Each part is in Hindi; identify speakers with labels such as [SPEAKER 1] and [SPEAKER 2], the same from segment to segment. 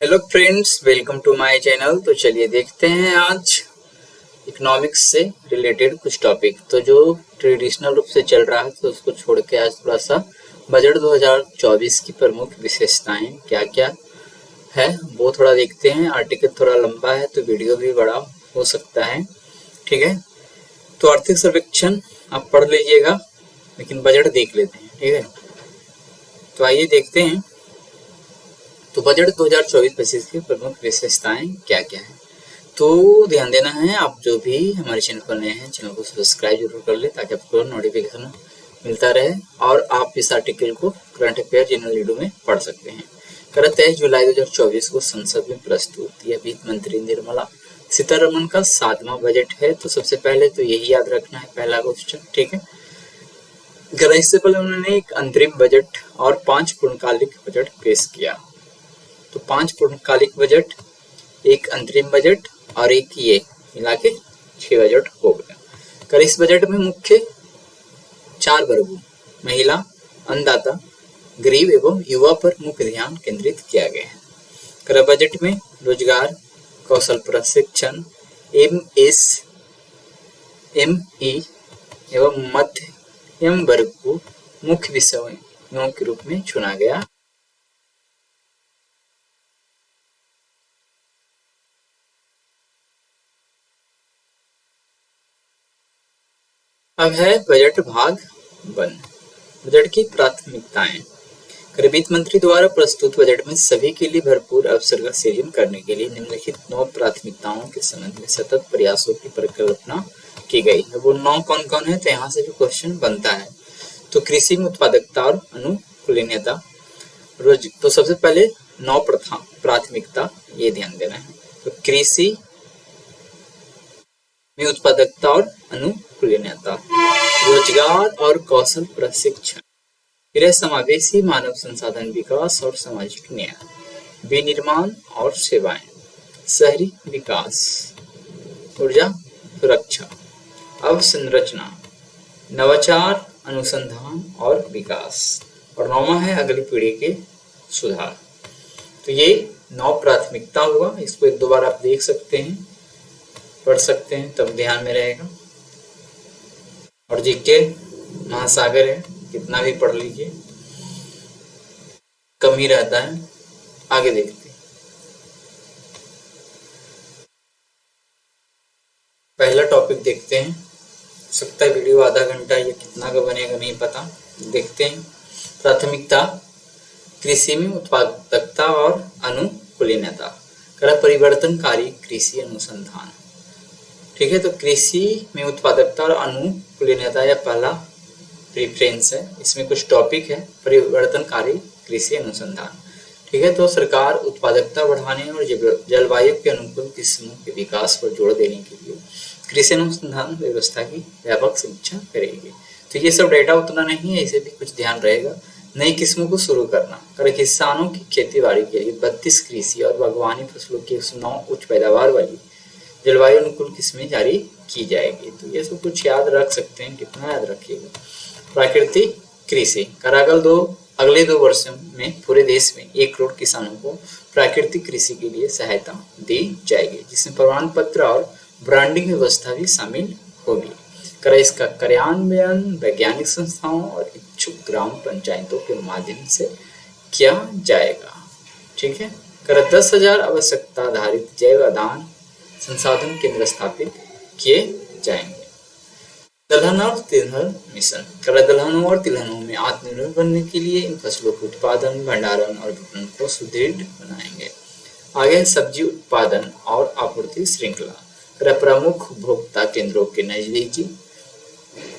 [SPEAKER 1] Hello friends, welcome to my channel. तो चलिए देखते हैं आज इकोनॉमिक्स से रिलेटेड कुछ टॉपिक। तो जो ट्रेडिशनल रूप से चल रहा है तो उसको छोड़ के आज थोड़ा सा बजट 2024 की प्रमुख विशेषताएं क्या क्या है वो थोड़ा देखते हैं। आर्टिकल थोड़ा लंबा है तो वीडियो भी बड़ा हो सकता है, ठीक है। तो आर्थिक सर्वेक्षण आप पढ़ लीजिएगा, लेकिन बजट देख लेते हैं, ठीक है। तो आइए देखते हैं तो बजट 2024-25 की प्रमुख विशेषताएं क्या क्या है। तो ध्यान देना है, आप जो भी हमारे चैनल पर नए हैं चैनल को सब्सक्राइब जरूर कर ले ताकि आपको नोटिफिकेशन मिलता रहे और आप इस आर्टिकल को करंट अफेयर जनरल रीडो में पढ़ सकते हैं। कल 23 जुलाई 2024 को संसद में प्रस्तुत यह वित्त मंत्री निर्मला सीतारमण का 7वां बजट है। तो सबसे पहले तो यही याद रखना है, पहला क्वेश्चन, ठीक है। इससे पहले उन्होंने एक अंतरिम बजट और 5 पूर्णकालिक बजट पेश किया। तो 5 पूर्णकालिक बजट, एक अंतरिम बजट और एक ये मिला के 6 बजट हो गया। कर इस बजट में मुख्य 4 वर्गों महिला, अन्नदाता, गरीब एवं युवा पर मुख्य ध्यान केंद्रित किया गया है। कर बजट में रोजगार, कौशल प्रशिक्षण, एमएसएमई एवं मध्यम वर्ग को मुख्य विषयों के रूप में चुना गया। अब है बजट भाग 1, बजट की प्राथमिकताएं। वित्त मंत्री द्वारा प्रस्तुत बजट में सभी के लिए भरपूर अवसर का सृजन करने के लिए निम्नलिखित 9 प्राथमिकताओं के संबंध में सतत प्रयासों की परिकल्पना की गई है। वो 9 कौन कौन है, तो यहाँ से भी क्वेश्चन बनता है। तो कृषि में उत्पादकता और अनुकूलनीयता, तो सबसे पहले 9 प्राथमिकता ये ध्यान देना है। तो कृषि में उत्पादकता और अनुकूलनीयता, रोजगार और कौशल प्रशिक्षण, गृह समावेशी मानव संसाधन विकास और सामाजिक न्याय, विनिर्माण और सेवाएं, शहरी विकास, ऊर्जा सुरक्षा, अवसंरचना, नवाचार, अनुसंधान और विकास, और 9वां है अगली पीढ़ी के सुधार। तो ये 9 प्राथमिकता हुआ। इसको एक दो बार आप देख सकते हैं, पढ़ सकते हैं, तब ध्यान में रहेगा। और जीके महासागर है, कितना भी पढ़ लीजिए कम ही रहता है। आगे देखते हैं, पहला टॉपिक देखते हैं। सकता है वीडियो आधा घंटा या कितना का बनेगा नहीं पता, देखते हैं। प्राथमिकता कृषि में उत्पादकता और अनुकूलनीयता, परिवर्तनकारी कृषि अनुसंधान, ठीक है। तो कृषि में उत्पादकता और अनुकूलनीयता यह पहला प्रेफरेंस है। इसमें कुछ टॉपिक है, परिवर्तनकारी कृषि अनुसंधान, ठीक है। तो सरकार उत्पादकता बढ़ाने और जलवायु के अनुकूल किस्मों के विकास पर जोर देने के लिए कृषि अनुसंधान व्यवस्था की व्यापक समीक्षा करेगी। तो ये सब डेटा उतना नहीं है, इसे भी कुछ ध्यान रहेगा। नई किस्मों को शुरू करना, किसानों की खेती बाड़ी के लिए 32 कृषि और बागवानी फसलों की 9 उच्च पैदावार वाली जलवायु अनुकूल किस्में जारी की जाएगी। तो ये सब कुछ याद रख सकते हैं, कितना याद रखिएगा। प्राकृतिक कृषि, अगले 2 वर्षों में पूरे देश में 1 करोड़ किसानों को प्राकृतिक कृषि के लिए सहायता दी जाएगी, जिसमें प्रमाण पत्र और ब्रांडिंग व्यवस्था भी शामिल होगी। इसका कार्यान्वयन वैज्ञानिक संस्थाओं और इच्छुक ग्राम पंचायतों के माध्यम से किया जाएगा, ठीक है। 10,000 आवश्यकता आधारित जैव आदान संसाधन केंद्र स्थापित किए जाएंगे। दलहन और तिलहन मिशन, दलहनों और तिलहनों में आत्मनिर्भर बनने के लिए इन फसलों के उत्पादन, भंडारण और विपणन को सुदृढ़ बनाएंगे। आगे सब्जी उत्पादन और आपूर्ति श्रृंखला, प्रमुख उपभोक्ता केंद्रों के नजदीकी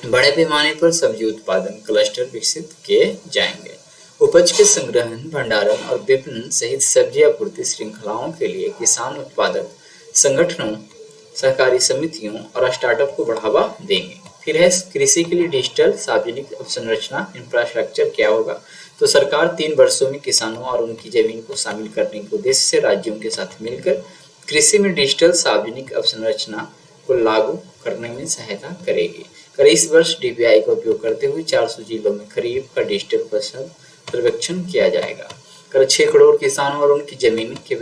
[SPEAKER 1] बड़े पैमाने पर सब्जी उत्पादन क्लस्टर विकसित किए जाएंगे। उपज के संग्रहण, भंडारण और विपणन सहित सब्जी आपूर्ति श्रृंखलाओं के लिए किसान उत्पादक संगठनों, सहकारी समितियों और स्टार्टअप को बढ़ावा देंगे। फिर है कृषि के लिए डिजिटल सार्वजनिक अवसंरचना इंफ्रास्ट्रक्चर क्या होगा। तो सरकार 3 वर्षों में किसानों और उनकी जमीन को शामिल करने के उद्देश्य से राज्यों के साथ मिलकर कृषि में डिजिटल सार्वजनिक अवसंरचना को लागू करने में सहायता करेगी। इस वर्ष डीपीआई का उपयोग करते हुए 400 जिलों में खरीफ का डिजिटल फसल सर्वेक्षण किया जाएगा। कर 6 करोड़ किसानों और उनकी जमीन के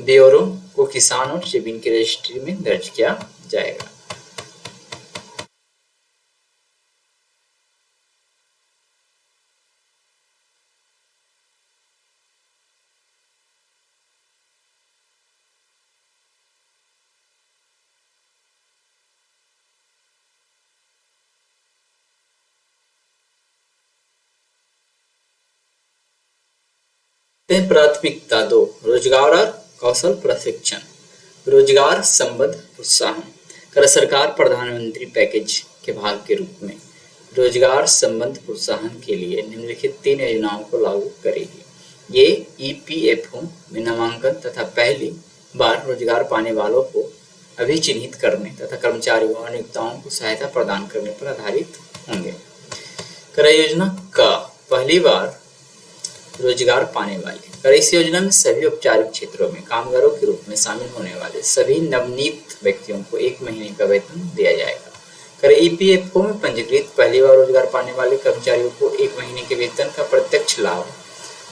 [SPEAKER 1] ब्यौरों को किसान और जमीन की रजिस्ट्री में दर्ज किया जाएगा। प्राथमिकता 2 रोजगार और कौशल प्रशिक्षण। रोजगार संबद्ध प्रोत्साहन कर सरकार प्रधानमंत्री पैकेज के भाग के रूप में रोजगार संबंध प्रोत्साहन के लिए निम्नलिखित 3 योजनाओं को लागू करेगी। ये ईपीएफओ में नामांकन तथा पहली बार रोजगार पाने वालों को अभिचिन्हित करने तथा कर्मचारियों और नियोक्ताओं को सहायता प्रदान करने पर आधारित होंगे। कर योजना का पहली बार रोजगार पाने वाले कर इस योजना में सभी औपचारिक क्षेत्रों में कामगारों के रूप में शामिल होने वाले सभी नवनियुक्त व्यक्तियों को 1 महीने का वेतन दिया जाएगा। कर ईपीएफओ में पंजीकृत पहली बार रोजगार पाने वाले कर्मचारियों को 1 महीने के वेतन का प्रत्यक्ष लाभ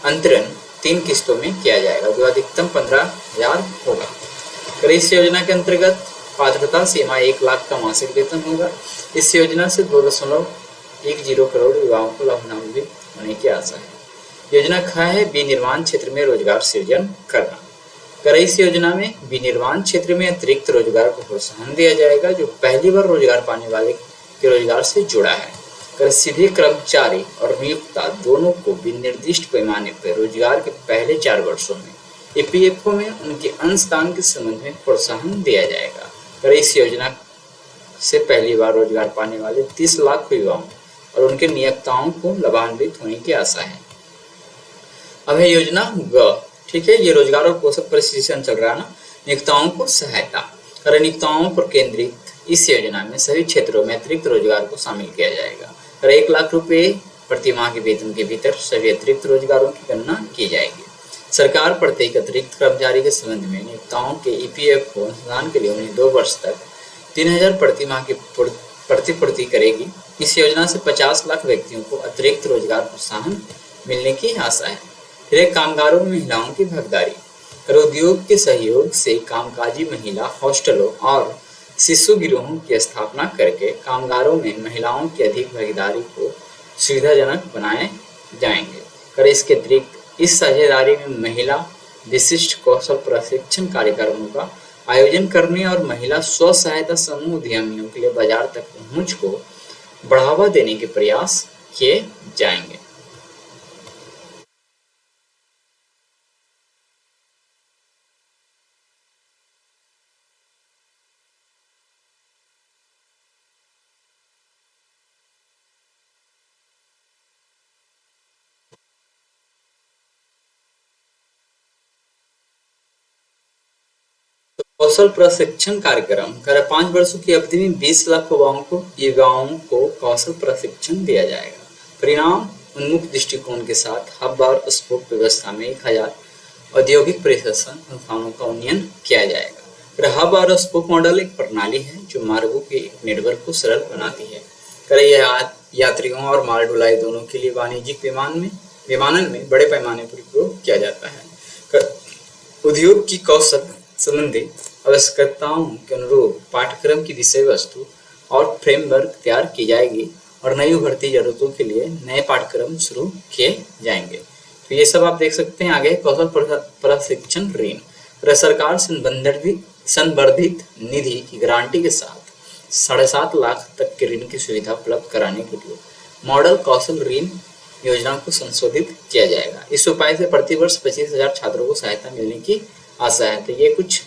[SPEAKER 1] अंतरण 3 किस्तों में किया जाएगा, जो अधिकतम 15,000 होगा। कर इस योजना के अंतर्गत पात्रता सीमा 1 लाख का मासिक वेतन होगा। इस योजना से 2.10 करोड़ युवाओं को लाभान्वित होने की आशा है। योजना ख है विनिर्माण क्षेत्र में रोजगार सृजन करना। कर इस योजना में विनिर्माण क्षेत्र में अतिरिक्त रोजगार को प्रोत्साहन दिया जाएगा, जो पहली बार रोजगार पाने वाले के रोजगार से जुड़ा है। कर सीधे कर्मचारी और नियोक्ता दोनों को विनिर्दिष्ट पैमाने पर रोजगार के पहले 4 वर्षों में ईपीएफओ में उनके अंशदान के संबंध में प्रोत्साहन दिया जाएगा। कर इस योजना से पहली बार रोजगार पाने वाले 30 लाख युवाओं और उनके नियोक्ताओं को लाभान्वित होने की आशा है। अब है योजना ग, ठीक है, ये रोजगार और कौशल प्रशिक्षण चल रहा है ना। नियोक्ताओं को सहायता कर नियोक्ताओं पर केंद्रित इस योजना में सभी क्षेत्रों में अतिरिक्त रोजगार को शामिल किया जाएगा। कर 1 लाख रुपए प्रति माह के वेतन के भीतर सभी अतिरिक्त रोजगारों की गणना की जाएगी। सरकार प्रत्येक अतिरिक्त कर्मचारी के संबंध में नियोक्ताओं के ईपीएफओ अनुदान के लिए उन्हें 2 वर्ष तक 3,000 प्रति माह की प्रतिपूर्ति करेगी। इस योजना से 50 लाख व्यक्तियों को अतिरिक्त रोजगार प्रोत्साहन मिलने की आशा है। फिर कामगारों में महिलाओं की भागीदारी कर उद्योग के सहयोग से कामकाजी महिला हॉस्टलों और शिशु गृहों की स्थापना करके कामगारों में महिलाओं की अधिक भागीदारी को सुविधाजनक बनाए जाएंगे। कर इसके अतिरिक्त इस साझेदारी में महिला विशिष्ट कौशल प्रशिक्षण कार्यक्रमों का आयोजन करने और महिला स्व सहायता समूह उद्यमियों के लिए बाजार तक पहुंच को बढ़ावा देने के प्रयास किए जाएंगे। कौशल प्रशिक्षण कार्यक्रम कर 5 वर्षों की अवधि में 20 लाख युवाओं को कौशल प्रशिक्षण दिया जाएगा। परिणाम उन्मुख दृष्टिकोण के साथ हब और स्पोक व्यवस्था में 1000 औद्योगिक प्रशिक्षण संस्थानों का उन्नयन किया जाएगा। कर हब और स्पोक मॉडल एक प्रणाली है जो मार्गों के एक नेटवर्क को सरल बनाती है। कर यह यात्रियों और माल ढुलाई दोनों के लिए वाणिज्यिक विमानन में बड़े पैमाने पर उपयोग किया जाता है। उद्योग की कौशल संबंधी आवश्यकताओं के अनुरूप पाठ्यक्रम की विषय वस्तु और फ्रेमवर्क तैयार की जाएगी और नई उभरती जरूरतों के लिए नए पाठ्यक्रम शुरू किए जाएंगे। तो ये सब आप देख सकते हैं। आगे कौशल प्रशिक्षण ऋण सरकार संवर्धित निधि की गारंटी के साथ 7.5 लाख तक के ऋण की सुविधा उपलब्ध कराने के लिए मॉडल कौशल ऋण योजना को संशोधित किया जाएगा। इस उपाय से प्रति वर्ष 25,000 छात्रों को सहायता मिलने की आशा है। तो ये कुछ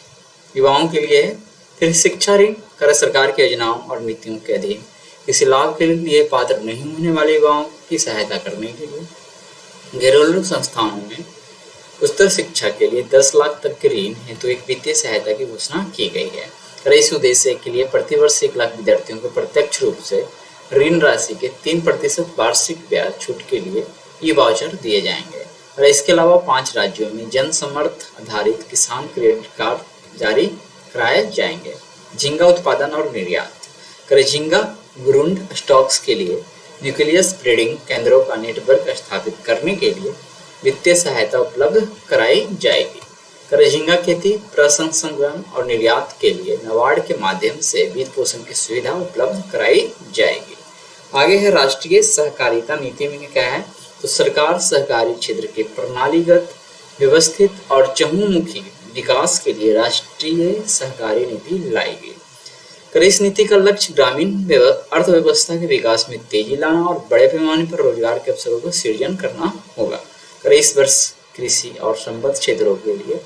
[SPEAKER 1] युवाओं के लिए है। फिर शिक्षा ऋण कर सरकार की योजनाओं और नीतियों के अधीन किसी लाभ के लिए पात्र नहीं होने वाले युवाओं की सहायता करने के लिए घरेलू संस्थानों में उच्चतर शिक्षा के लिए 10 लाख तक के ऋण हेतु एक वित्तीय सहायता की घोषणा की गई है। कर इस उद्देश्य के लिए प्रतिवर्ष 1 लाख विद्यार्थियों को प्रत्यक्ष रूप से ऋण राशि के 3% वार्षिक ब्याज छूट के लिए ई वाउचर दिए जाएंगे। और इसके अलावा 5 राज्यों में जन समर्थ आधारित किसान क्रेडिट कार्ड जारी कराए जाएंगे। झींगा उत्पादन और निर्यात कर झींगा भ्रूण स्टॉक्स के लिए न्यूक्लियस ब्रीडिंग केंद्रों का नेटवर्क स्थापित करने के लिए वित्तीय सहायता उपलब्ध कराई जाएगी। कर झींगा खेती, प्रसंस्करण और निर्यात के लिए नाबार्ड के माध्यम से वित्त पोषण की सुविधा उपलब्ध कराई जाएगी। आगे है राष्ट्रीय सहकारिता नीति में क्या है, तो सरकार सहकारी क्षेत्र के प्रणालीगत, व्यवस्थित और चहुमुखी विकास के लिए राष्ट्रीय सहकारी नीति लाएगी। कर इस नीति का लक्ष्य ग्रामीण अर्थव्यवस्था के विकास में तेजी लाना और बड़े पैमाने पर रोजगार के अवसरों का सृजन करना होगा। कर इस वर्ष कृषि और संबद्ध क्षेत्रों के लिए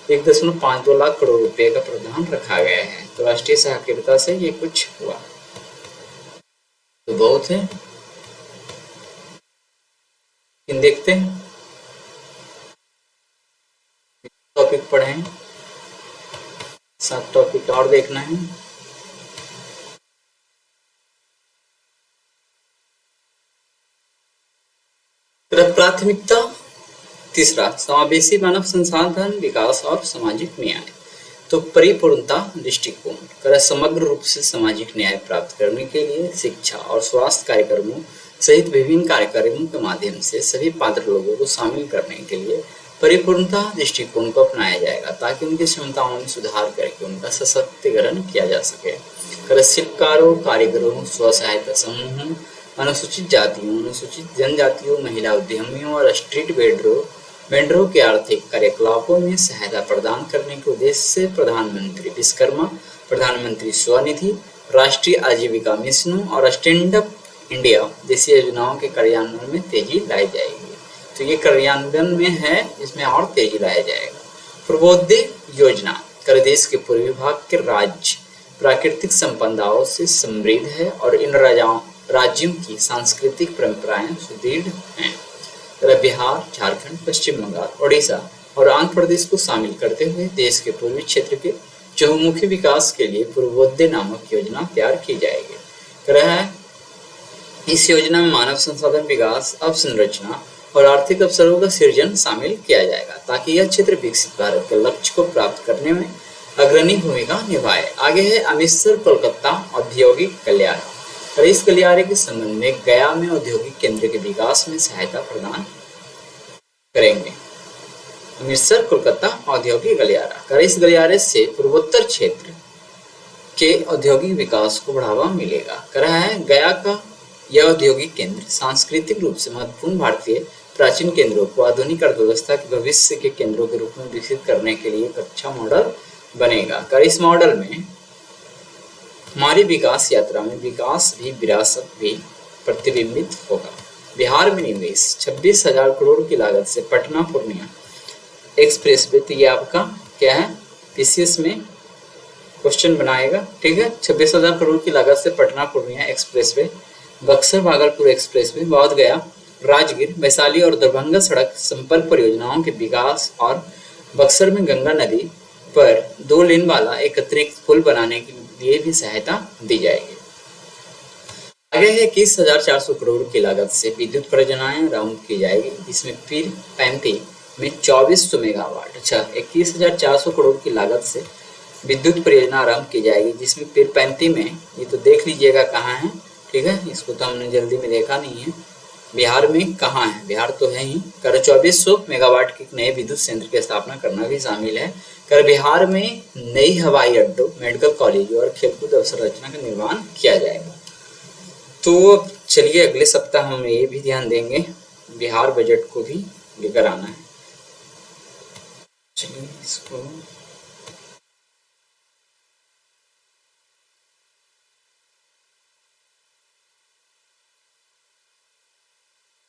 [SPEAKER 1] 1.52 लाख करोड़ रुपए का प्रावधान रखा गया है। तो राष्ट्रीय सहकारिता से ये कुछ हुआ तो बहुत है। देखते हैं टॉपिक पढ़ें, 7 टॉपिक और देखना है। प्राथमिकता तीसरा, समावेशी मानव संसाधन विकास और सामाजिक न्याय। तो परिपूर्णता दृष्टिकोण कर समग्र रूप से सामाजिक न्याय प्राप्त करने के लिए शिक्षा और स्वास्थ्य कार्यक्रमों सहित विभिन्न कार्यक्रमों के माध्यम से सभी पात्र लोगों को शामिल करने के लिए परिपूर्णता दृष्टिकोण को अपनाया जाएगा, ताकि उनकी क्षमताओं में सुधार करके उनका सशक्तिकरण किया जा सके। कर शिल्पकारों, कारीगरों, स्व सहायता समूहों, अनुसूचित जातियों, अनुसूचित जनजातियों, महिला उद्यमियों और स्ट्रीट वेंडरों के आर्थिक कार्यकलापों में सहायता प्रदान करने के उद्देश्य से प्रधानमंत्री विश्वकर्मा, प्रधानमंत्री स्वनिधि, राष्ट्रीय आजीविका मिशनों और स्टैंड अप इंडिया जैसी योजनाओं के कार्यान्वयन में तेजी लाई जाएगी। तो ये कार्यान्वयन में है, इसमें और तेजी लाया जाएगा। पूर्वोदय योजना कर देश के पूर्वी भाग के राज्य प्राकृतिक संपदाओं से समृद्ध है और इन राज्यों की सांस्कृतिक परंपराएं सुदृढ़ हैं। बिहार, झारखंड, पश्चिम बंगाल, ओडिशा और आंध्र प्रदेश को शामिल करते हुए देश के पूर्वी क्षेत्र के चहुमुखी विकास के लिए पूर्वोदय नामक योजना तैयार की जाएगी। रहा है इस योजना में मानव संसाधन विकास, अवसंरचना और आर्थिक अवसरों का सृजन शामिल किया जाएगा, ताकि यह क्षेत्र विकसित भारत के लक्ष्य को प्राप्त करने में अग्रणी भूमिका निभाए। आगे है अमृतसर कोलकाता औद्योगिक गलियारा। इस गलियारे के संबंध में गया में औद्योगिक केंद्र के विकास में सहायता प्रदान करेंगे। अमृतसर कोलकाता औद्योगिक गलियारा। इस गलियारे से पूर्वोत्तर क्षेत्र के औद्योगिक विकास को बढ़ावा मिलेगा। कहा है गया का यह औद्योगिक केंद्र सांस्कृतिक रूप से महत्वपूर्ण भारतीय प्राचीन केंद्रों को आधुनिक अर्थव्यवस्था के भविष्य के केंद्रों के रूप में विकसित करने के लिए एक अच्छा मॉडल बनेगा। इस मॉडल में हमारी विकास यात्रा में विकास भी, विरासत भी प्रतिबिंबित होगा। बिहार में निवेश 26,000 करोड़ की लागत से पटना पूर्णिया एक्सप्रेस वे, तो ये आपका क्या है पीसीएस में क्वेश्चन बनाएगा, ठीक है। 26,000 करोड़ की लागत से Patna Purnia express way, Buxar Bhagalpur express way, बोध गया, राजगीर, वैशाली और दरभंगा सड़क संपर्क परियोजनाओं के विकास और बक्सर में गंगा नदी पर 2 लेन वाला एक अतिरिक्त पुल बनाने के लिए भी सहायता दी जाएगी। आगे है 21,400 करोड़ की लागत से विद्युत परियोजनाएं आरंभ की जाएगी, जिसमें पीर 35 में 2400 मेगावाट। अच्छा, 21,400 करोड़ की लागत से विद्युत परियोजना आरंभ की जाएगी, जिसमें पीर 35 में, ये तो देख लीजिएगा कहाँ है, ठीक है, इसको तो हमने जल्दी में देखा नहीं है। बिहार में कहाँ है, बिहार तो है ही। 2400 मेगावाट के नए विद्युत संयंत्र की स्थापना करना भी शामिल है। बिहार में नई हवाई अड्डों, मेडिकल कॉलेज और खेलकूद अवसंरचना का निर्माण किया जाएगा। तो चलिए अगले सप्ताह हम ये भी ध्यान देंगे, बिहार बजट को भी लेकर आना है। चलिए इसको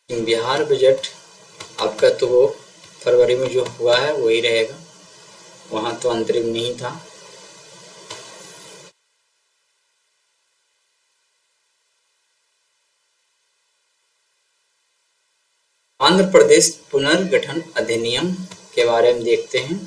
[SPEAKER 1] बिहार बजट आपका तो वो फरवरी में जो हुआ है वही रहेगा, वहां तो अंतरिम नहीं था। आंध्र प्रदेश पुनर्गठन अधिनियम के बारे में देखते हैं।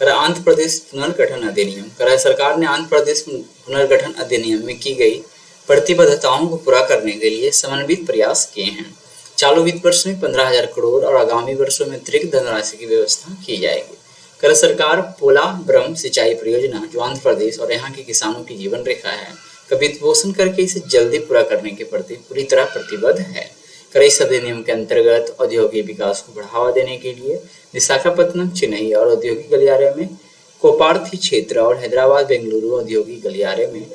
[SPEAKER 1] आंध्र प्रदेश पुनर्गठन अधिनियम सरकार ने आंध्र प्रदेश पुनर्गठन अधिनियम में की गई प्रतिबद्धताओं को पूरा करने के लिए समन्वित प्रयास किए हैं। चालू वित्त वर्ष में 15,000 करोड़ और आगामी वर्षों में अतिरिक्त धनराशि की व्यवस्था की जाएगी। सरकार पोलावरम सिंचाई परियोजना, जो आंध्र प्रदेश और यहाँ के किसानों की जीवन रेखा है, का वित्त पोषण करके इसे जल्दी पूरा करने के प्रति पूरी तरह प्रतिबद्ध है। इस अधिनियम के अंतर्गत औद्योगिक विकास को बढ़ावा देने के लिए विशाखापत्तनम, चेन्नई और औद्योगिक गलियारे में, कोपार्थी क्षेत्र और हैदराबाद बेंगलुरु औद्योगिक गलियारे में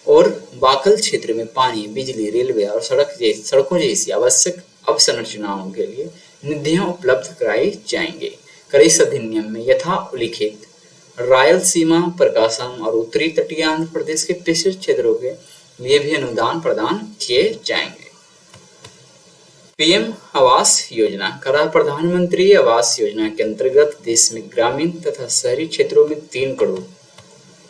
[SPEAKER 1] और बाकल क्षेत्र में पानी, बिजली, रेलवे और सड़कों जैसी आवश्यक अवसंरचनाओं के लिए निधियां उपलब्ध कराई जाएंगे। इस अधिनियम में यथाउल्लिखित रायलसीमा, प्रकाशम और उत्तरी तटीय आंध्र प्रदेश के पिछड़े क्षेत्रों के लिए भी अनुदान प्रदान किए जाएंगे। पीएम आवास योजना। प्रधानमंत्री आवास योजना के अंतर्गत देश में ग्रामीण तथा शहरी क्षेत्रों में 3 करोड़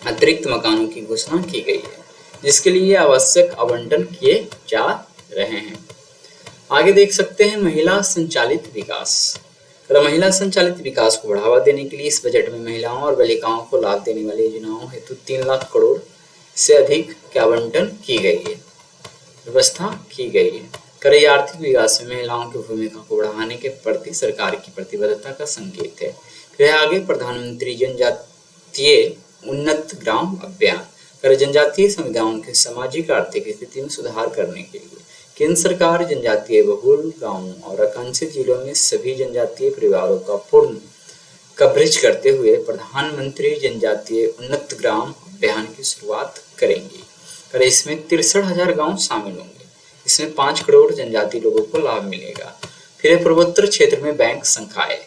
[SPEAKER 1] अतिरिक्त मकानों की घोषणा की गई है, जिसके लिए आवश्यक आवंटन किए जा रहे हैं। आगे देख सकते हैं महिला संचालित विकास। महिला संचालित विकास को बढ़ावा देने के लिए इस बजट में महिलाओं और बालिकाओं को लाभ देने वाली योजनाओं हेतु 3 लाख करोड़ से अधिक के आवंटन की गई है, व्यवस्था की गई है। आर्थिक विकास में महिलाओं की भूमिका को बढ़ाने के प्रति सरकार की प्रतिबद्धता का संकेत है। फिर आगे प्रधानमंत्री जनजातीय उन्नत ग्राम अभियान। जनजातीय समुदायों के सामाजिक आर्थिक स्थिति में सुधार करने के लिए केंद्र सरकार जनजातीय बहुल गांवों और आकांक्षित जिलों में सभी जनजातीय परिवारों का पूर्ण कवरेज करते हुए प्रधानमंत्री जनजातीय उन्नत ग्राम अभियान की शुरुआत करेंगी। इसमें 63,000 गांव शामिल होंगे। इसमें 5 करोड़ जनजातीय लोगों को लाभ मिलेगा। फिर पूर्वोत्तर क्षेत्र में बैंक शाखाएं।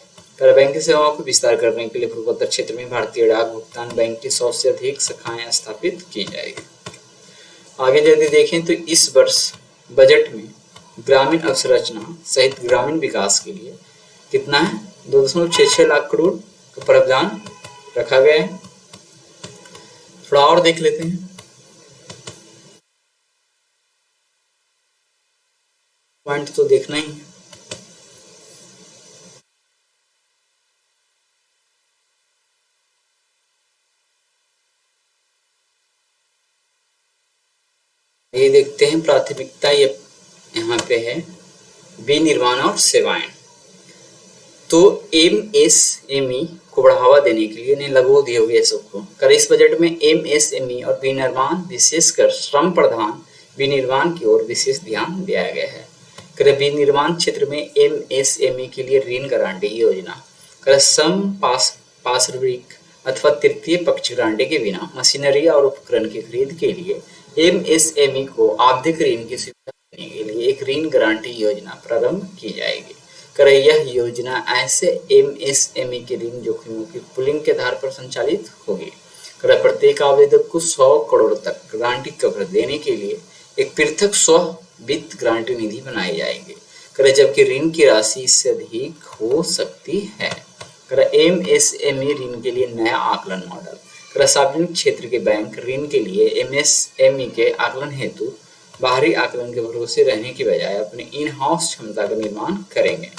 [SPEAKER 1] बैंक सेवाओं को विस्तार करने के लिए पूर्वोत्तर क्षेत्र में भारतीय डाक भुगतान बैंक की 100 से अधिक शाखाएं स्थापित की जाएगी। आगे यदि देखें तो इस वर्ष बजट में ग्रामीण अवसंरचना सहित ग्रामीण विकास के लिए कितना है, 2.66 लाख करोड़ का प्रावधान रखा गया है। थोड़ा और देख लेते हैं। पॉइंट तो देखना ही है। ये देखते हैं प्राथमिकता, ये यहाँ पे है विनिर्माण और सेवाएं। तो एमएसएमई को बढ़ावा देने के लिए लघु उद्योग को इस बजट में एमएसएमई और विनिर्माण, विशेषकर श्रम प्रधान विनिर्माण की ओर विशेष ध्यान दिया गया है। विनिर्माण क्षेत्र में एमएसएमई के लिए ऋण गारंटी योजना। सम पार्श्विक अथवा तृतीय पक्ष गारंटी के बिना मशीनरी और उपकरण की खरीद के लिए एमएसएमई को आवधिक ऋण की सुविधा देने के लिए एक ऋण गारंटी योजना प्रारंभ की जाएगी। यह योजना ऐसे एमएसएमई के ऋण जोखिमों की पूलिंग के आधार पर संचालित होगी। प्रत्येक आवेदक को 100 करोड़ तक गारंटी कवर देने के लिए एक पृथक स्व वित्त गारंटी निधि बनाई जाएगी, जबकि ऋण की राशि इससे अधिक हो सकती है। एमएसएमई ऋण के लिए नया आकलन मॉडल। सार्वजनिक क्षेत्र के बैंक ऋण के लिए एमएसएमई के आकलन हेतु बाहरी आकलन के भरोसे रहने की बजाय अपने इन हाउस क्षमता का निर्माण करेंगे।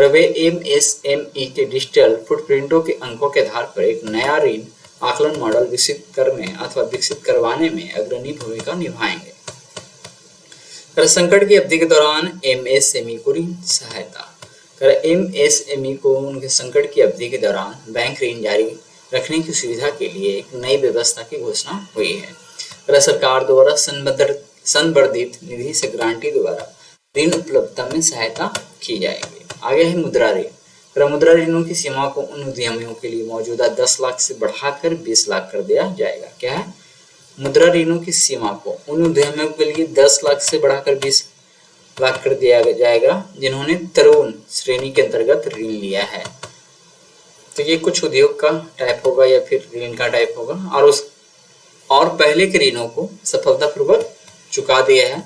[SPEAKER 1] वे एमएसएमई के डिजिटल फुटप्रिंटों के अंकों के आधार पर एक नया ऋण आकलन मॉडल विकसित करने अथवा विकसित करवाने में अग्रणी भूमिका निभाएंगे। संकट की अवधि के दौरान एमएसएमई को ऋण सहायता। एमएसएमई को उनके संकट की अवधि के दौरान बैंक ऋण जारी रखने की सुविधा के लिए एक नई व्यवस्था की घोषणा हुई है। सरकार द्वारा संवर्धित निधि से गारंटी द्वारा ऋण उपलब्धता में सहायता की जाएगी। आगे है मुद्रा ऋण। मुद्रा ऋणों की सीमा को उन उद्यमियों के लिए मौजूदा 10 लाख से बढ़ाकर 20 लाख कर दिया जाएगा। क्या है? मुद्रा ऋणों की सीमा को उन उद्यमियों के लिए 10 लाख से बढ़ाकर 20 लाख कर दिया जाएगा जिन्होंने तरुण श्रेणी के अंतर्गत ऋण लिया है। तो ये कुछ उद्योग का टाइप होगा या फिर ऋण का टाइप होगा और पहले के ऋणों को सफलतापूर्वक चुका दिया है।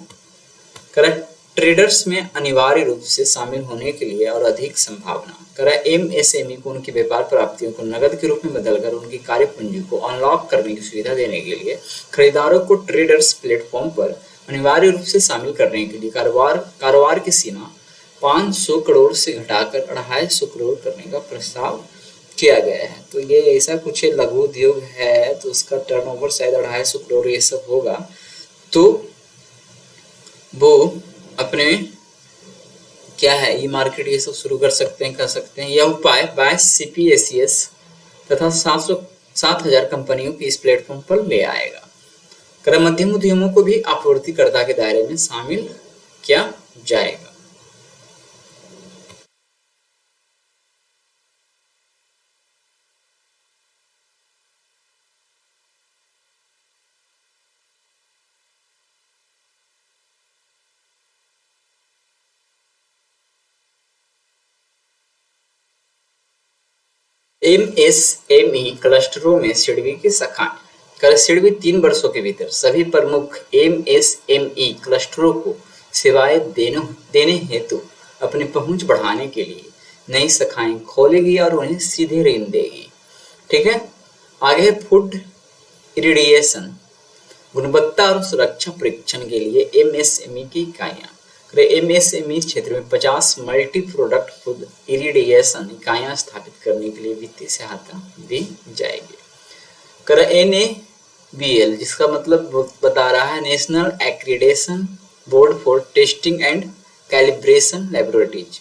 [SPEAKER 1] ट्रेडर्स में अनिवार्य रूप से शामिल होने के लिए और अधिक संभावना। एमएसएमई को उनकी व्यापार प्राप्तियों को नकद के रूप में बदलकर उनकी कार्य पूंजी को अनलॉक करने की सुविधा देने के लिए खरीदारों को ट्रेडर्स प्लेटफॉर्म पर अनिवार्य रूप से शामिल करने के लिए कारोबार की सीमा 500 करोड़ से घटाकर 250 करोड़ करने का प्रस्ताव किया गया है। तो ये ऐसा कुछ लघु उद्योग है, तो उसका टर्नओवर शायद 250 करोड़ ये सब होगा। तो वो अपने क्या है ई मार्केट ये सब शुरू कर सकते हैं। यह उपाय 22 सीपीएसईएस तथा 7,000 कंपनियों की इस प्लेटफॉर्म पर ले आएगा। मध्यम उद्यमों को भी आपूर्तिकर्ता के दायरे में शामिल किया जाएगा। एमएसएमई क्लस्टरों में सिडबी की शाखाएं। कर सिडबी 3 वर्षों के भीतर सभी प्रमुख एमएसएमई क्लस्टरों को सेवाएं देने हेतु अपनी पहुंच बढ़ाने के लिए नई शाखाएं खोलेगी और उन्हें सीधे ऋण देगी। ठीक है, आगे है फूड इरिडिएशन, गुणवत्ता और सुरक्षा परीक्षण के लिए एमएसएमई की इकाइयां। एमएसएमई क्षेत्र में 50 मल्टी प्रोडक्ट फूड इरिडिएशन इकाइयां स्थापित करने के लिए वित्तीय सहायता दी जाएगी। एनएबीएल, जिसका मतलब बता रहा है national accreditation board for testing and calibration laboratories,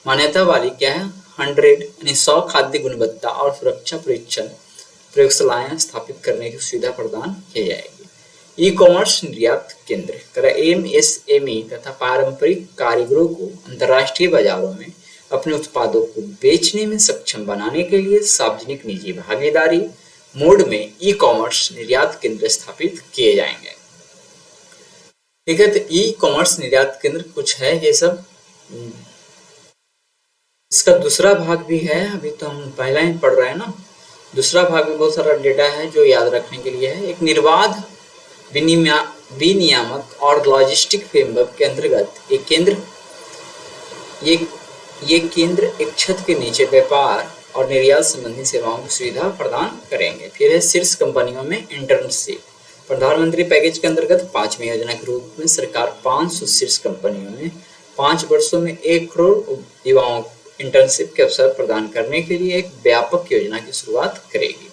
[SPEAKER 1] मान्यता वाली क्या है 100 यानी 100 खाद्य गुणवत्ता और सुरक्षा परीक्षण प्रयोगशालाएं स्थापित करने की सुविधा प्रदान की जाएगी। ई कॉमर्स निर्यात केंद्र, एमएसएमई तथा पारंपरिक कारीगरों को अंतर्राष्ट्रीय बाजारों में अपने उत्पादों को बेचने में सक्षम बनाने के लिए सार्वजनिक निजी भागीदारी मोड में ई कॉमर्स निर्यात केंद्र स्थापित किए जाएंगे। ठीक है, तो ई कॉमर्स निर्यात केंद्र कुछ है ये सब। इसका दूसरा भाग भी है, अभी तो हम पहला ही पढ़ रहे हैं ना। दूसरा भाग में बहुत सारा डेटा है जो याद रखने के लिए है। एक निर्बाध विनियामक और लॉजिस्टिक फ्रेमवर्क के अंतर्गत ये केंद्र एक छत के नीचे व्यापार और निर्यात संबंधी सेवाओं की सुविधा प्रदान करेंगे। फिर है शीर्ष कंपनियों में इंटर्नशिप, प्रधानमंत्री पैकेज के अंतर्गत 5वीं योजना के रूप में सरकार 500 शीर्ष कंपनियों में 5 वर्षों में 1 करोड़ युवाओं इंटर्नशिप के अवसर प्रदान करने के लिए एक व्यापक योजना की शुरुआत करेगी।